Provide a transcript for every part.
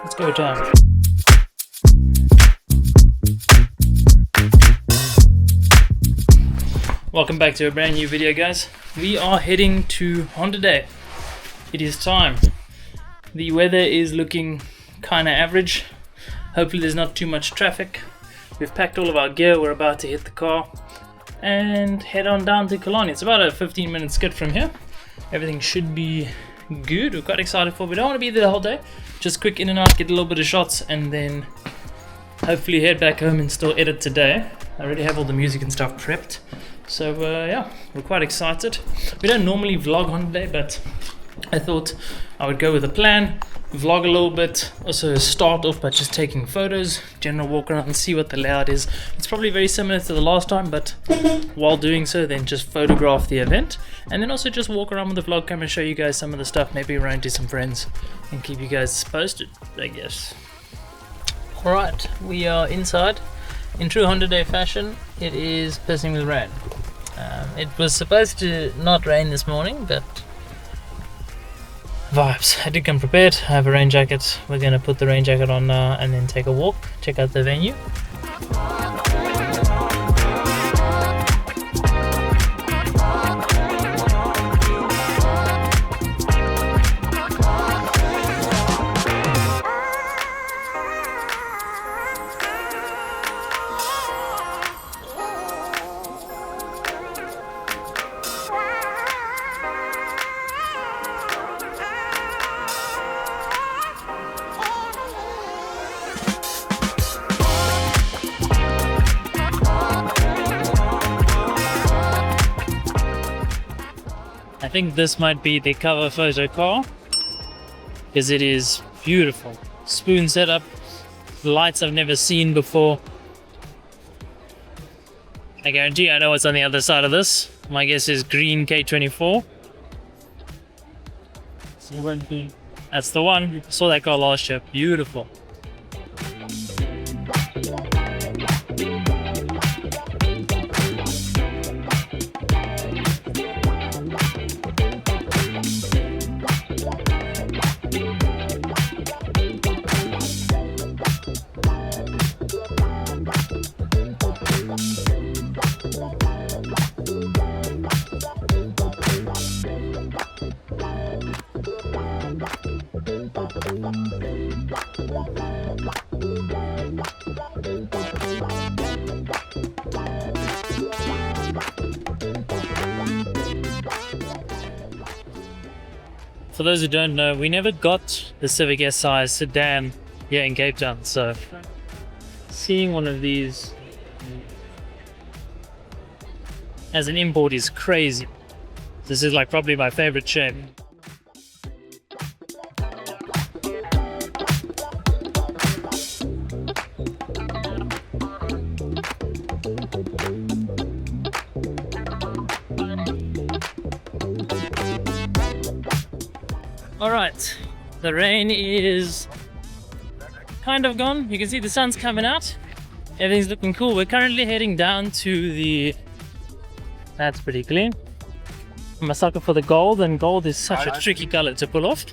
Let's go time. Welcome back to a brand new video, guys. We are heading to Honda Day. It is time. The weather is looking kind of average. Hopefully there's not too much traffic. We've packed all of our gear. We're about to hit the car and head on down to Killarney. It's about a 15-minute skid from here. Everything should be good. We're quite excited for it. We don't want to be there the whole day. Just quick in and out, get a little bit of shots, and then hopefully head back home and still edit today. I already have all the music and stuff prepped. So yeah, we're quite excited. We don't normally vlog on Day, but I thought I would go with a plan, vlog a little bit, also start off by just taking photos, general walk around and see what the layout is. It's probably very similar to the last time, but while doing so, then just photograph the event, and then also just walk around with the vlog camera, show you guys some of the stuff, maybe run into some friends and keep you guys posted, I guess. Alright, we are inside. In true Honda Day fashion, it is pissing with rain. It was supposed to not rain this morning, but vibes. I did come prepared. I have a rain jacket. We're going to put the rain jacket on now and then take a walk, check out the venue. I think this might be the cover photo car because it is beautiful. Spoon setup, lights I've never seen before. I guarantee I know what's on the other side of this. My guess is green K24. That's the one. Saw that car last year. Beautiful. For those who don't know, we never got the Civic SI sedan here in Cape Town, so seeing one of these as an import is crazy. This is like probably my favorite shape. Alright, the rain is kind of gone. You can see the sun's coming out. Everything's looking cool. We're currently heading down to the... That's pretty clean. I'm a sucker for the gold, and gold is such a tricky color to pull off.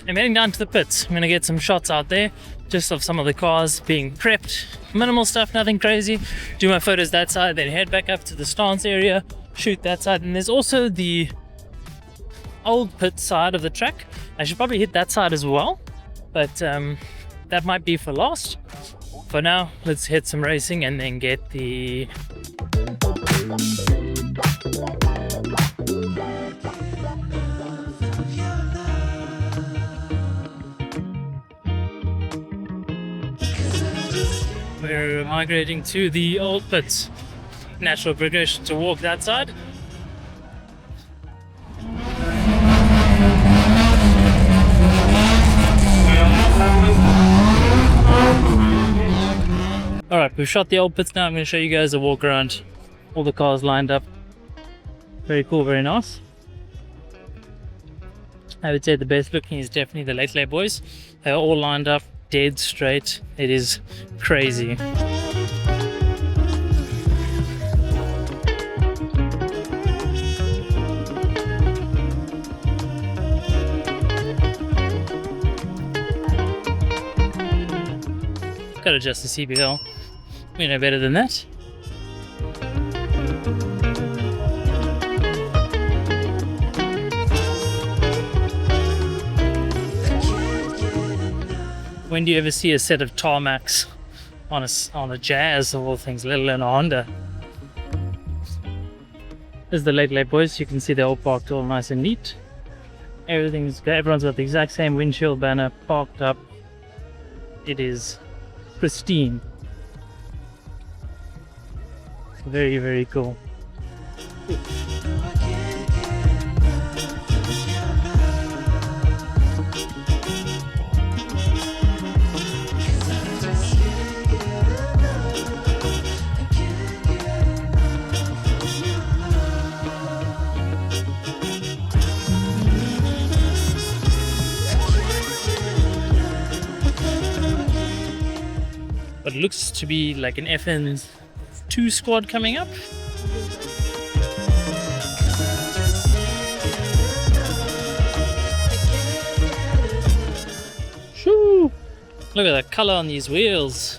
I'm heading down to the pits. I'm going to get some shots out there, just of some of the cars being prepped. Minimal stuff, nothing crazy. Do my photos that side, then head back up to the stance area, shoot that side. And there's also the old pit side of the track. I should probably hit that side as well, but that might be for last. For now, let's hit some racing and then get the... We're migrating to the old pits. Natural progression to walk that side. Alright, we've shot the old pits now. I'm going to show you guys a walk around. All the cars lined up. Very cool, very nice. I would say the best looking is definitely the late boys. They're all lined up, dead straight. It is crazy. Gotta adjust the CPL. We know better than that. When do you ever see a set of tarmacs on a Jazz of all things, let alone a Honda? This is the late boys. You can see they're all parked all nice and neat. Everyone's got the exact same windshield banner parked up. It is pristine. Very, very cool. But it looks to be like an FN2 squad coming up. Shoo! Look at that color on these wheels.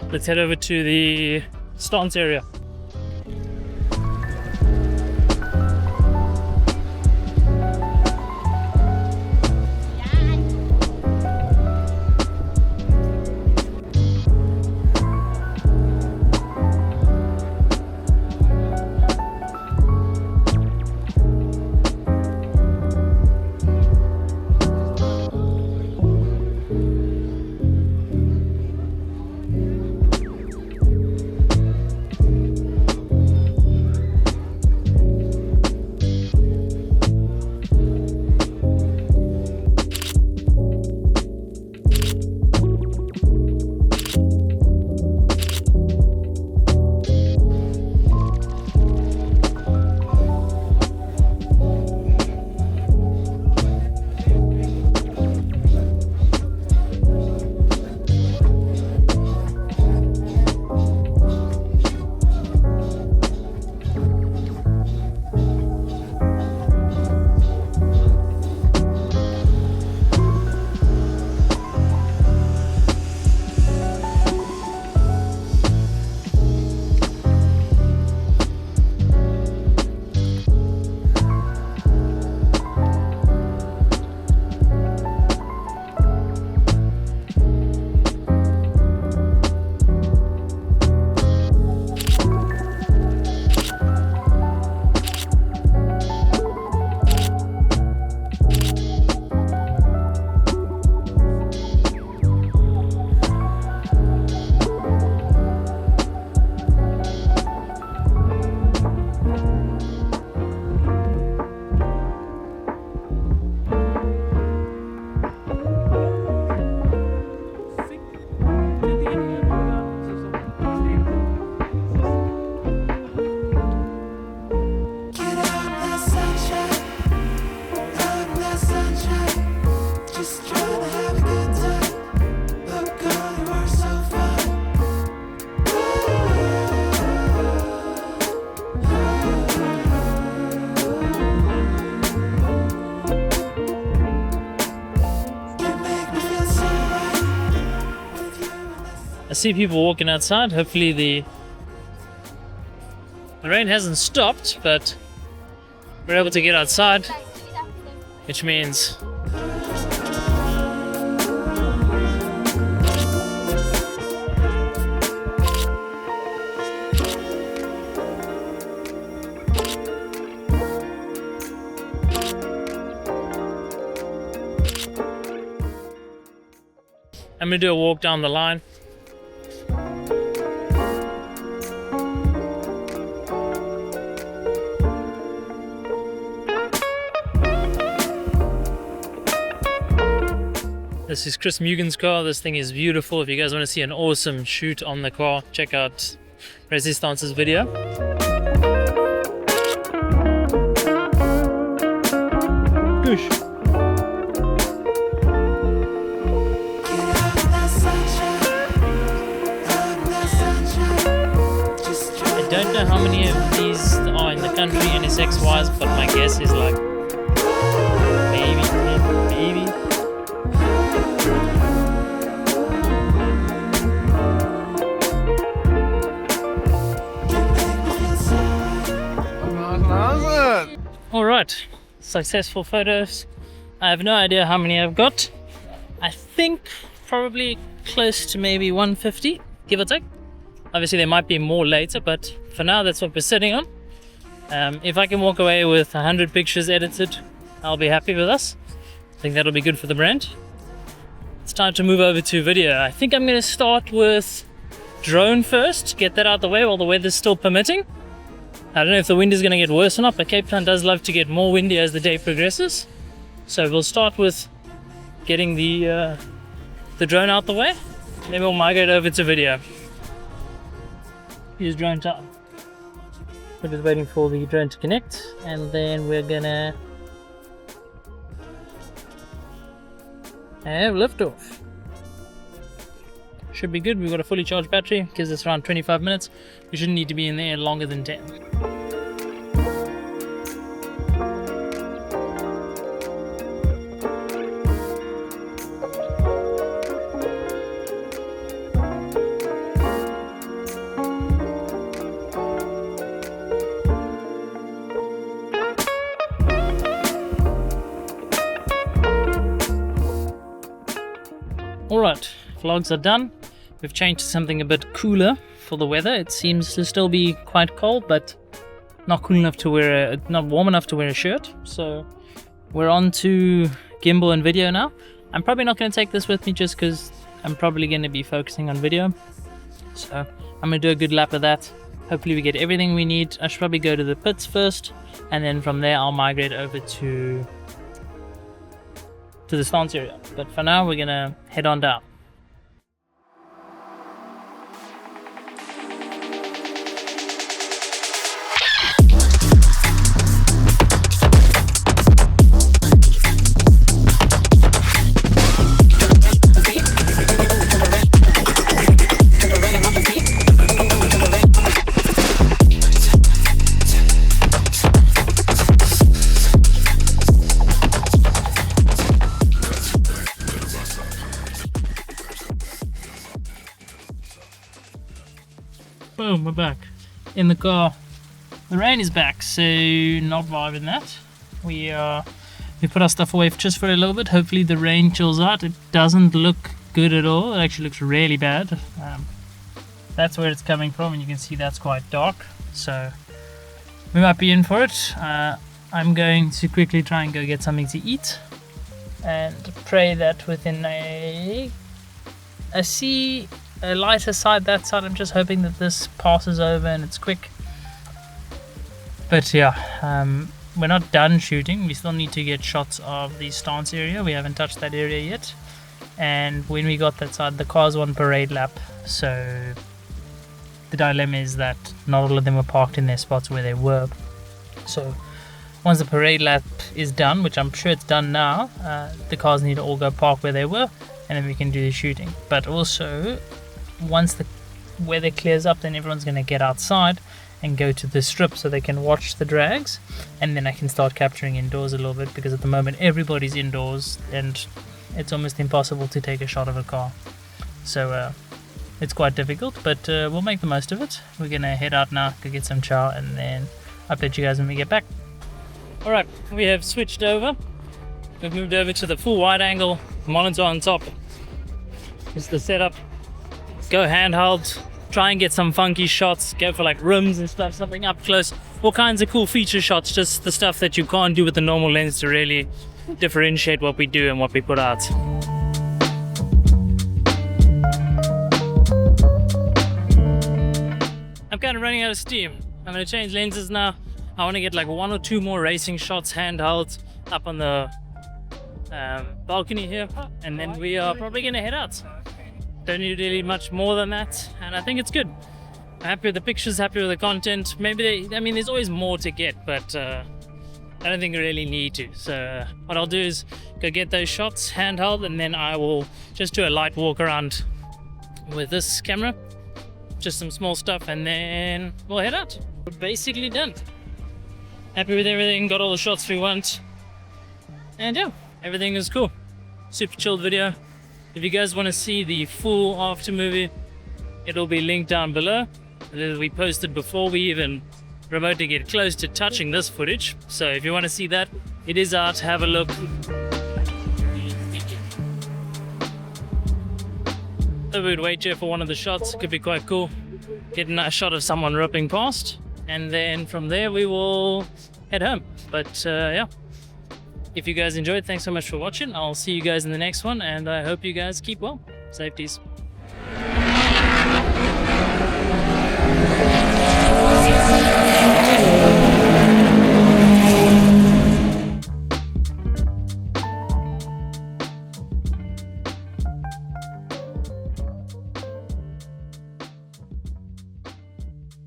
Let's head over to the stance area. I see people walking outside. Hopefully the rain hasn't stopped, but we're able to get outside, which means I'm gonna do a walk down the line. This is Chris Mugen's car. This thing is beautiful. If you guys want to see an awesome shoot on the car, check out Resistance's video. push. I don't know how many of these are in the country NSX wise, but my guess is like maybe. Alright, successful photos. I have no idea how many I've got. I think probably close to maybe 150, give or take. Obviously there might be more later, but for now that's what we're sitting on. If I can walk away with 100 pictures edited, I'll be happy with us. I think that'll be good for the brand. It's time to move over to video. I think I'm going to start with drone first, get that out of the way while the weather's still permitting. I don't know if the wind is going to get worse or not, but Cape Town does love to get more windy as the day progresses. So we'll start with getting the drone out the way, then we'll migrate over to video. Here's drone time. We're just waiting for the drone to connect, and then we're gonna have liftoff. Should be good. We've got a fully charged battery, gives us around 25 minutes. We shouldn't need to be in there longer than 10. Alright, vlogs are done. We've changed to something a bit cooler for the weather. It seems to still be quite cold, but not cool enough to wear not warm enough to wear a shirt. So we're on to gimbal and video now. I'm probably not going to take this with me just because I'm probably going to be focusing on video. So I'm going to do a good lap of that. Hopefully we get everything we need. I should probably go to the pits first, and then from there I'll migrate over to the stance area. But for now we're going to head on down. Boom, we're back in the car. The rain is back, so not vibing that. We put our stuff away just for a little bit. Hopefully the rain chills out. It doesn't look good at all. It actually looks really bad. That's where it's coming from, and you can see that's quite dark. So we might be in for it. I'm going to quickly try and go get something to eat, and pray that within I see a lighter side that side. I'm just hoping that this passes over and it's quick. But yeah, we're not done shooting. We still need to get shots of the stance area. We haven't touched that area yet. And when we got that side, the cars on parade lap. So the dilemma is that not all of them were parked in their spots where they were. So once the parade lap is done, which I'm sure it's done now, the cars need to all go park where they were, and then we can do the shooting. But also, once the weather clears up, then everyone's going to get outside and go to the strip so they can watch the drags, and then I can start capturing indoors a little bit, because at the moment everybody's indoors and it's almost impossible to take a shot of a car. So it's quite difficult, but we'll make the most of it. We're going to head out now, go get some chow, and then update you guys when we get back. Alright, we have switched over. We've moved over to the full wide angle monitor on top. It's the setup. Go handheld, try and get some funky shots, go for like rims and stuff, something up close, all kinds of cool feature shots, just the stuff that you can't do with the normal lens to really differentiate what we do and what we put out. I'm kind of running out of steam. I'm going to change lenses now. I want to get like 1 or 2 more racing shots handheld up on the balcony here, and then we are probably going to head out. Don't need really much more than that, and I think it's good. I'm happy with the pictures, happy with the content. Maybe I mean there's always more to get, but I don't think I really need to. So what I'll do is go get those shots handheld, and then I will just do a light walk around with this camera, just some small stuff, and then we'll head out. We're basically done. Happy with everything, got all the shots we want, and yeah, everything is cool. Super chilled video. If you guys want to see the full after movie, it'll be linked down below. We posted before we even remotely get close to touching this footage. So if you want to see that, it is out. Have a look. So we'd wait here for one of the shots. Could be quite cool. Get a nice shot of someone ripping past, and then from there we will head home. But yeah. If you guys enjoyed, thanks so much for watching. I'll see you guys in the next one, and I hope you guys keep well. Safeties.